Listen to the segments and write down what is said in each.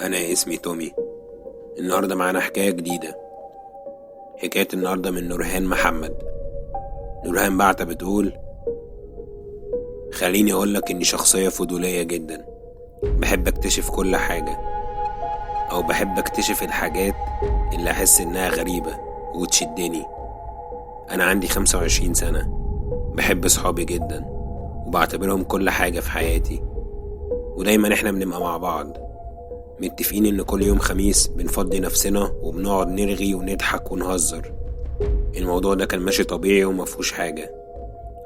أنا اسمي تومي. النهاردة معانا حكاية جديدة. حكاية النهاردة من نورهان محمد. نورهان بعتة بتقول: خليني أقولك إني شخصية فضولية جدا، بحب أكتشف كل حاجة، أو بحب أكتشف الحاجات اللي أحس إنها غريبة وتشدني. أنا عندي 25 سنة، بحب صحابي جدا وبعتبرهم كل حاجة في حياتي، ودايما إحنا بنبقى مع بعض متفقين إن كل يوم خميس بنفضي نفسنا وبنقعد نرغي ونضحك ونهزر. الموضوع ده كان ماشي طبيعي ومفهوش حاجة،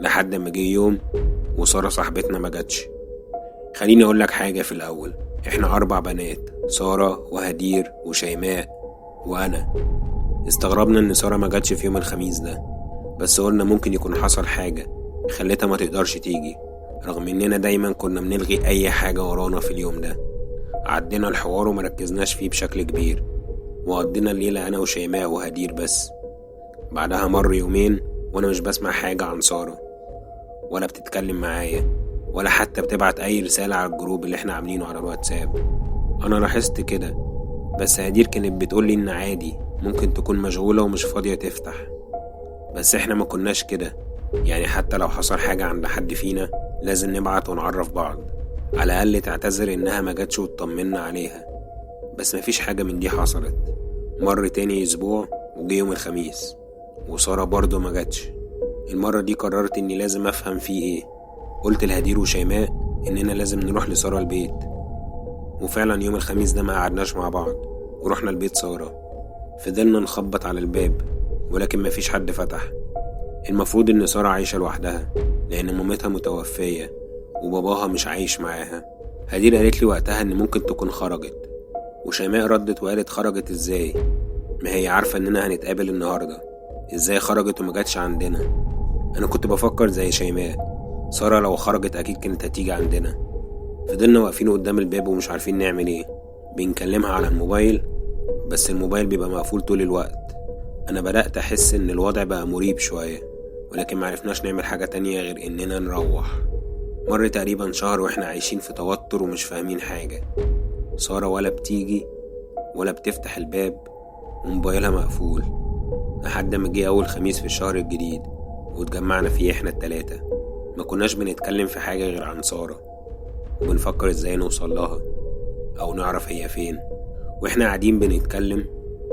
لحد ما جه يوم وسارة صاحبتنا ما جاتش. خليني أقولك حاجة في الأول، إحنا 4 بنات: سارة وهدير وشيماء وأنا. استغربنا إن سارة ما جاتش في يوم الخميس ده، بس قلنا ممكن يكون حصل حاجة خلتها ما تقدرش تيجي، رغم إننا دايما كنا بنلغي أي حاجة ورانا في اليوم ده. عدينا الحوار ومركزناش فيه بشكل كبير، وقضينا الليلة أنا وشيماء وهدير بس. بعدها مر يومين وأنا مش بسمع حاجة عن سارة، ولا بتتكلم معايا، ولا حتى بتبعت أي رسالة على الجروب اللي احنا عاملينه على الواتساب. أنا لاحظت كده، بس هدير كانت بتقولي إن عادي، ممكن تكون مشغولة ومش فاضية تفتح. بس احنا ما كناش كده، يعني حتى لو حصل حاجة عند حد فينا لازم نبعت ونعرف بعض، على الأقل تعتذر إنها ما جاتش وتطمنا عليها. بس مفيش حاجة من دي حصلت. مر تاني أسبوع وجه يوم الخميس وسارة برضه ما جاتش. المرة دي قررت إني لازم أفهم فيه إيه. قلت لهدير وشيماء إننا لازم نروح لسارة البيت، وفعلا يوم الخميس ده ما قعدناش مع بعض ورحنا البيت سارة. فضلنا نخبط على الباب ولكن مفيش حد فتح. المفروض إن سارة عايشة لوحدها لأن مامتها متوفية وباباها مش عايش معاها. هدير قالت لي وقتها إن ممكن تكون خرجت، وشيماء ردت وقالت: خرجت إزاي؟ ما هي عارفة إننا هنتقابل النهاردة، إزاي خرجت وما جاتش عندنا؟ أنا كنت بفكر زي شيماء، سارة لو خرجت أكيد كانت هتيجي عندنا. فضلنا واقفين قدام الباب ومش عارفين نعمل إيه. بنكلمها على الموبايل بس الموبايل بيبقى مقفول طول الوقت. أنا بدأت أحس إن الوضع بقى مريب شوية، ولكن معرفناش نعمل حاجة تانية غير إننا نروح. مر تقريبا شهر وإحنا عايشين في توتر ومش فاهمين حاجة. سارة ولا بتيجي ولا بتفتح الباب وموبايلها مقفول، لحد ما جه أول خميس في الشهر الجديد واتجمعنا فيه إحنا ال3. ما كناش بنتكلم في حاجة غير عن سارة، وبنفكر إزاي نوصل لها أو نعرف هي فين. وإحنا قاعدين بنتكلم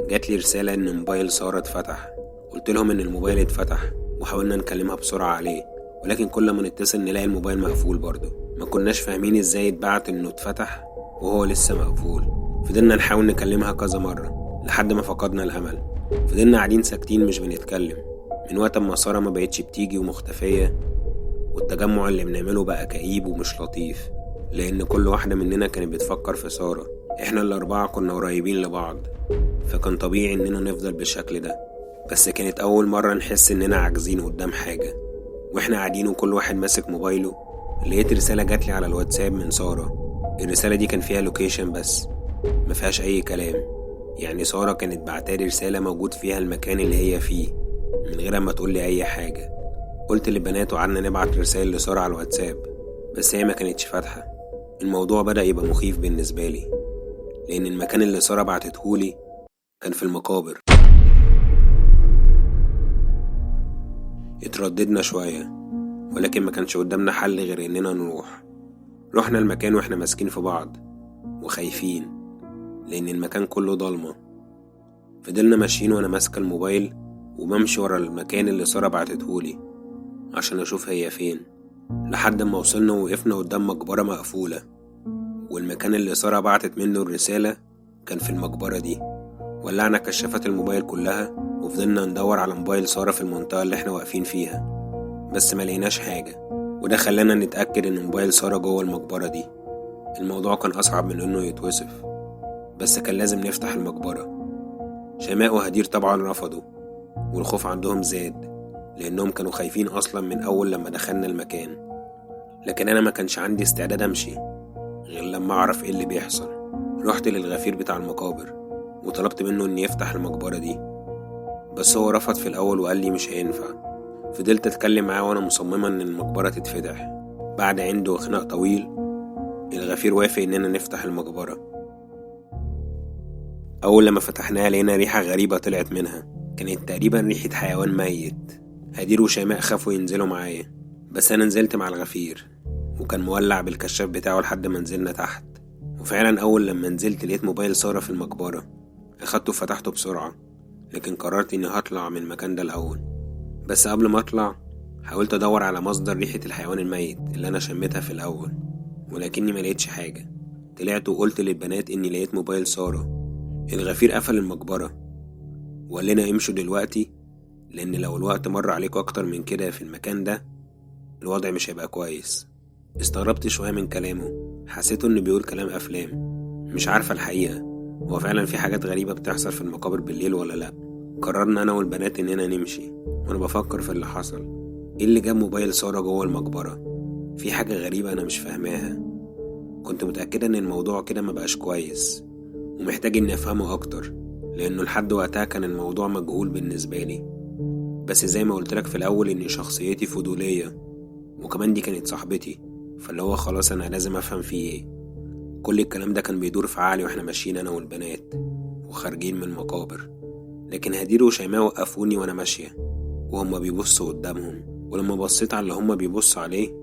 جات لي رسالة إن موبايل سارة اتفتح. قلت لهم إن الموبايل اتفتح وحاولنا نكلمها بسرعة عليه، ولكن كل ما نتصل نلاقي الموبايل مقفول برضه. ما كناش فاهمين إزاي اتبعت إنه اتفتح وهو لسه مقفول. فضلنا نحاول نكلمها كذا مرة لحد ما فقدنا الأمل. فضلنا قاعدين ساكتين مش بنتكلم من وقت ما سارة ما بقتش بتيجي ومختفية، والتجمع اللي بنعمله بقى كئيب ومش لطيف، لأن كل واحدة مننا كانت بتفكر في سارة. احنا ال4 كنا قريبين لبعض، فكان طبيعي إننا نفضل بالشكل ده. بس كانت أول مرة نحس إننا عاجزين قدام حاجة. واحنا قاعدين وكل واحد ماسك موبايله، لقيت رسالة جاتلي على الواتساب من سارة. الرسالة دي كان فيها لوكيشن بس ما فيهاش أي كلام، يعني سارة كانت بعتالي رسالة موجود فيها المكان اللي هي فيه من غير ما تقولي أي حاجة. قلت للبنات وقعدنا نبعت رسائل لسارة على الواتساب، بس هي ما كانتش فاتحة. الموضوع بدأ يبقى مخيف بالنسبة لي، لأن المكان اللي سارة بعتتهولي كان في المقابر. اترددنا شوية، ولكن ما كانش قدامنا حل غير إننا نروح. رحنا المكان واحنا ماسكين في بعض وخايفين لأن المكان كله ضلمة. فضلنا ماشيين وأنا ماسكة الموبايل وبمشي ورا المكان اللي سارة بعتتهولي عشان أشوف هي فين، لحد ما وصلنا ووقفنا قدام مقبرة مقفولة، والمكان اللي سارة بعتت منه الرسالة كان في المقبرة دي. ولعنا كشافات الموبايل كلها وفضلنا ندور على موبايل سارة في المنطقة اللي احنا واقفين فيها، بس ما لقيناش حاجة، وده خلانا نتأكد ان موبايل سارة جوه المقبرة دي. الموضوع كان أصعب من انه يتوصف، بس كان لازم نفتح المقبرة. شيماء وهدير طبعا رفضوا، والخوف عندهم زاد لأنهم كانوا خايفين أصلا من أول لما دخلنا المكان. لكن أنا ما كانش عندي استعداد أمشي غير لما أعرف إيه اللي بيحصل. رحت للغفير بتاع المقابر وطلبت منه إن يفتح المقبرة دي، بس هو رفض في الأول وقال لي مش هينفع. فضلت أتكلم معاه وأنا مصممة إن المقبرة تتفتح. بعد عنده خناق طويل الغفير وافق إننا نفتح المقبرة. أول لما فتحناها لقينا ريحة غريبة طلعت منها، كانت تقريبا ريحة حيوان ميت. هدير وشيماء خافوا ينزلوا معايا، بس أنا نزلت مع الغفير وكان مولع بالكشاف بتاعه لحد ما نزلنا تحت. وفعلا أول لما نزلت لقيت موبايل سارة في المقبرة، أخدته وفتحته بسرعة، لكن قررت إني هطلع من المكان ده الأول. بس قبل ما أطلع حاولت أدور على مصدر ريحة الحيوان الميت اللي أنا شميتها في الأول، ولكني ملقتش حاجة. طلعت وقلت للبنات إني لقيت موبايل سارة. الغفير قفل المقبرة وقال لنا امشوا دلوقتي، لأن لو الوقت مر عليكم أكتر من كده في المكان ده الوضع مش هيبقى كويس. استغربت شوية من كلامه، حسيته إنه بيقول كلام أفلام، مش عارفة الحقيقة هو فعلا في حاجات غريبة بتحصل في المقابر بالليل ولا لأ. قررنا أنا والبنات إننا نمشي، وأنا بفكر في اللي حصل. إيه اللي جاب موبايل سارة جوه المقبرة؟ في حاجة غريبة أنا مش فاهماها. كنت متأكدة إن الموضوع كده مبقاش كويس ومحتاج إني أفهمه أكتر، لأنه لحد وقتها كان الموضوع مجهول بالنسبة لي. بس زي ما قلتلك في الأول إن شخصيتي فضولية، وكمان دي كانت صاحبتي، فاللي هو خلاص أنا لازم أفهم فيه إيه. كل الكلام ده كان بيدور في عقلي وإحنا ماشيين أنا والبنات وخارجين من المقابر. لكن هدير وشيماء وقفوني وأنا ماشية وهما بيبصوا قدامهم، ولما بصيت على اللي هما بيبصوا عليه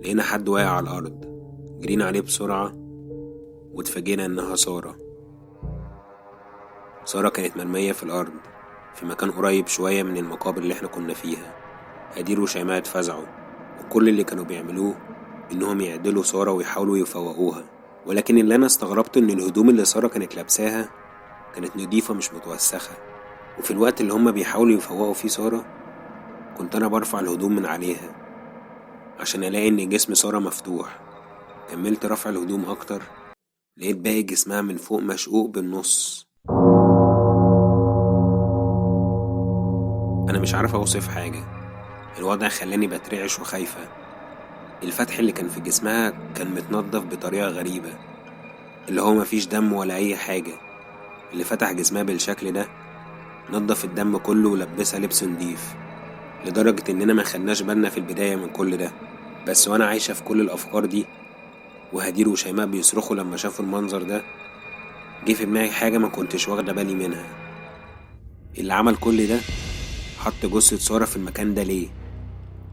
لقينا حد واقع على الأرض. جرينا عليه بسرعة واتفاجئنا إنها سارة. سارة كانت مرمية في الأرض في مكان قريب شوية من المقابر اللي احنا كنا فيها. هدير وشيماء اتفزعوا، وكل اللي كانوا بيعملوه إنهم يعدلوا سارة ويحاولوا يفوقوها. ولكن اللي أنا استغربت إن الهدوم اللي سارة كانت لابساها كانت نضيفة مش متوسخة، وفي الوقت اللي هما بيحاولوا يفوقوا فيه سارة كنت أنا برفع الهدوم من عليها عشان ألاقي إن جسم سارة مفتوح. كملت رفع الهدوم أكتر، لقيت باقي جسمها من فوق مشقوق بالنص. أنا مش عارف أوصف حاجة، الوضع خلاني بترعش وخايفة. الفتح اللي كان في جسمها كان متنضف بطريقة غريبة، اللي هو مفيش دم ولا أي حاجة. اللي فتح جسمها بالشكل ده نضف الدم كله ولبسها لبس نضيف، لدرجة إننا ما خدناش بالنا في البداية من كل ده. بس وأنا عايشة في كل الأفكار دي وهدير وشيماء بيصرخوا لما شافوا المنظر ده، جه في دماغي حاجة ما كنتش واخدة بالي منها. اللي عمل كل ده حط جثة سارة في المكان ده ليه؟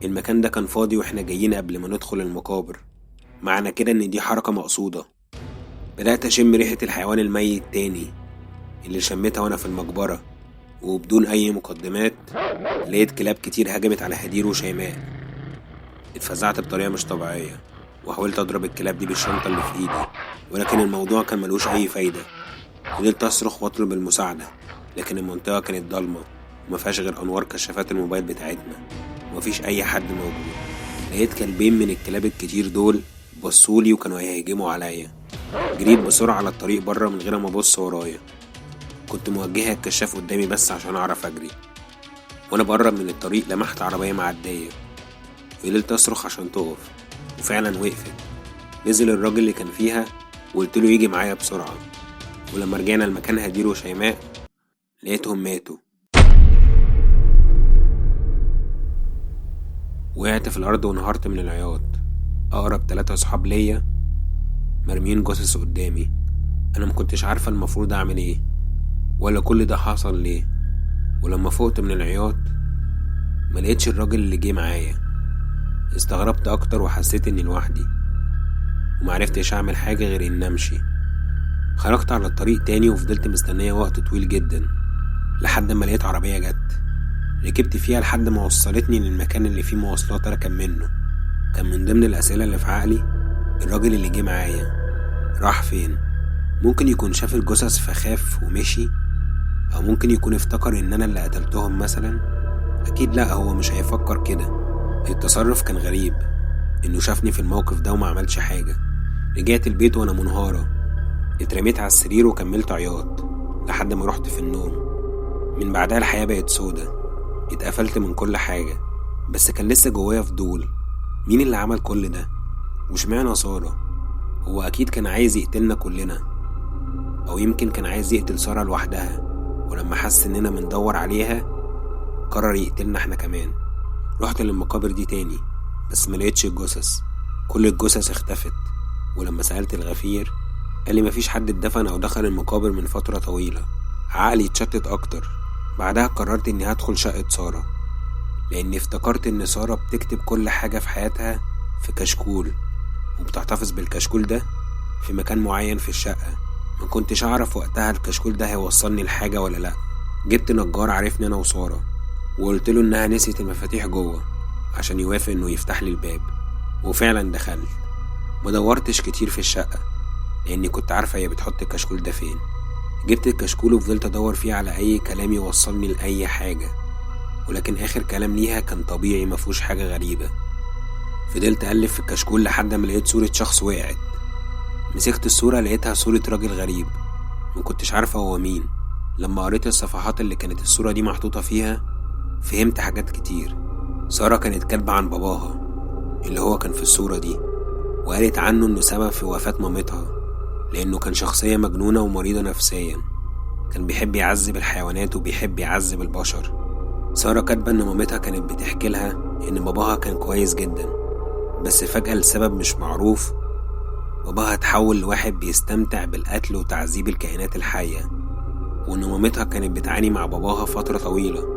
المكان ده كان فاضي واحنا جايين قبل ما ندخل المقابر، معنى كده ان دي حركة مقصودة. بدأت أشم ريحة الحيوان الميت تاني اللي شميتها وانا في المقبرة، وبدون اي مقدمات لقيت كلاب كتير هجمت على هدير وشيماء. اتفزعت بطريقة مش طبيعية وحاولت اضرب الكلاب دي بالشنطة اللي في ايدي، ولكن الموضوع كان ملوش اي فايدة. فضلت اصرخ واطلب المساعدة، لكن المنطقة كانت ضلمة ومفيهاش غير انوار كشافات الموبايل بتاعتنا، ومفيش اي حد موجود. لقيت كلبين من الكلاب الكتير دول بصولي وكانوا هيهجموا عليا. جريت بسرعة على الطريق بره من غير ما ابص ورايا، كنت موجهة الكشاف قدامي بس عشان اعرف اجري. وانا بقرب من الطريق لمحت عربية معدية، فضلت اصرخ عشان تقف، وفعلا وقفت. نزل الراجل اللي كان فيها وقلت له يجي معايا بسرعة. ولما رجعنا المكان هدير وشيماء لقيتهم ماتوا. وقعت في الأرض ونهارت من العياط. أقرب 3 أصحاب ليا مرميين جثث قدامي. أنا مكنتش عارفة المفروض أعمل إيه ولا كل ده حصل ليه. ولما فقت من العياط ملقتش الراجل اللي جه معايا. استغربت أكتر وحسيت إني لوحدي ومعرفتش أعمل حاجة غير إن أمشي. خرجت على الطريق تاني وفضلت مستنية وقت طويل جدا لحد ما لقيت عربية جت. ركبت فيها لحد ما وصلتني للمكان اللي فيه مواصلات أركب منه. كان من ضمن الأسئلة اللي في عقلي الراجل اللي جه معايا راح فين؟ ممكن يكون شاف الجثث فخاف ومشي، أو ممكن يكون افتكر إن أنا اللي قتلتهم مثلا. أكيد لأ، هو مش هيفكر كده. التصرف كان غريب، إنه شافني في الموقف ده وما عملش حاجة. رجعت البيت وأنا منهارة، اترميت على السرير وكملت عياط لحد ما رحت في النوم. من بعدها الحياة بقت سودة، اتقفلت من كل حاجة، بس كان لسه جوايا فضول. مين اللي عمل كل ده؟ وشمعنا سارة؟ هو أكيد كان عايز يقتلنا كلنا، أو يمكن كان عايز يقتل سارة لوحدها، ولما حس إننا بندور عليها قرر يقتلنا احنا كمان. رحت للمقابر دي تاني بس ملقتش الجثث، كل الجثث اختفت. ولما سألت الغفير قال لي مفيش حد اتدفن أو دخل المقابر من فترة طويلة. عقلي اتشتت أكتر. بعدها قررت إني هدخل شقة سارة، لأني افتكرت إن سارة بتكتب كل حاجة في حياتها في كشكول، وبتحتفظ بالكشكول ده في مكان معين في الشقة. ما كنتش أعرف وقتها الكشكول ده هيوصلني لحاجة ولا لأ. جبت نجار عرفني أنا وسارة، وقلت له إنها نسيت المفاتيح جوه عشان يوافق إنه يفتح لي الباب. وفعلا دخلت. مدورتش كتير في الشقة لأني كنت عارفة هي بتحط الكشكول ده فين. جبت الكشكول وفضلت أدور فيه على أي كلام يوصلني لأي حاجة، ولكن آخر كلام ليها كان طبيعي مفهوش حاجة غريبة. فضلت أقلب في الكشكول لحد ما لقيت صورة شخص وقعت. مسكت الصورة لقيتها صورة راجل غريب، مكنتش عارفة هو مين. لما قريت الصفحات اللي كانت الصورة دي محطوطة فيها فهمت حاجات كتير. سارة كانت كاتبة عن باباها اللي هو كان في الصورة دي، وقالت عنه إنه سبب في وفاة مامتها لأنه كان شخصية مجنونة ومريضة نفسيا. كان بيحب يعذب الحيوانات وبيحب يعذب البشر. سارة كاتبة إن مامتها كانت بتحكي لها إن باباها كان كويس جدا، بس فجأة لسبب مش معروف باباها اتحول لواحد بيستمتع بالقتل وتعذيب الكائنات الحية، وإن مامتها كانت بتعاني مع باباها فترة طويلة.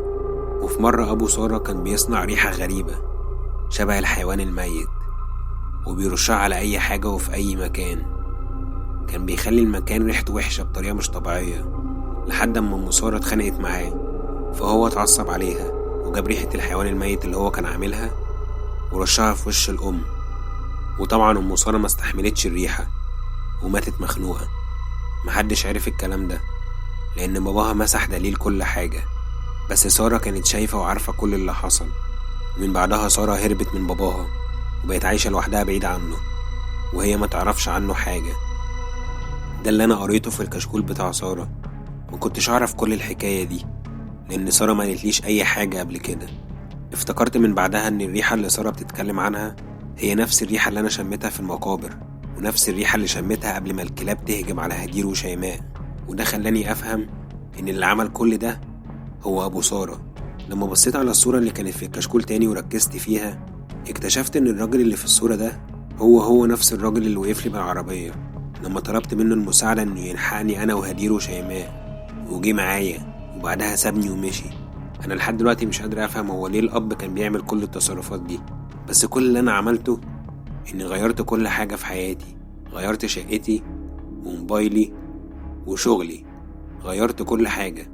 وفي مرة أبو سارة كان بيصنع ريحة غريبة شبه الحيوان الميت وبيرشها على أي حاجة وفي أي مكان. كان بيخلي المكان ريحته وحشة بطريقة مش طبيعية، لحد أما أم سارة اتخانقت معاه فهو اتعصب عليها وجاب ريحة الحيوان الميت اللي هو كان عاملها ورشها في وش الأم. وطبعا أم سارة ما استحملتش الريحة وماتت مخنوقة. محدش عرف الكلام ده لأن باباها مسح دليل كل حاجة، بس سارة كانت شايفة وعارفة كل اللي حصل. ومن بعدها سارة هربت من باباها وبقت عايشة لوحدها بعيد عنه، وهي ما تعرفش عنه حاجة. ده اللي أنا قريته في الكشكول بتاع سارة. مكنتش أعرف كل الحكاية دي لأن سارة ما قالتليش أي حاجة قبل كده. افتكرت من بعدها إن الريحة اللي سارة بتتكلم عنها هي نفس الريحة اللي أنا شميتها في المقابر، ونفس الريحة اللي شميتها قبل ما الكلاب تهجم على هدير وشيماء. وده خلاني أفهم إن اللي عمل كل ده هو أبو سارة. لما بصيت على الصورة اللي كانت في الكشكول تاني وركزت فيها اكتشفت إن الراجل اللي في الصورة ده هو نفس الراجل اللي وقفلي بالعربية لما طلبت منه المساعدة إنه يلحقني أنا وهدير وشيماء، وجي معايا وبعدها سابني ومشي. أنا لحد دلوقتي مش قادر أفهم هو ليه الأب كان بيعمل كل التصرفات دي، بس كل اللي أنا عملته إني غيرت كل حاجة في حياتي. غيرت شقتي وموبايلي وشغلي، غيرت كل حاجة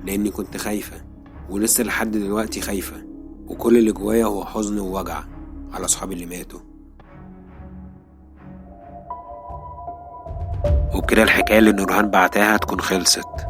لأني كنت خايفة ولسه لحد دلوقتي خايفة، وكل اللي جوايا هو حزن ووجع على أصحابي اللي ماتوا. وبكده الحكاية اللي نورهان بعتها تكون خلصت.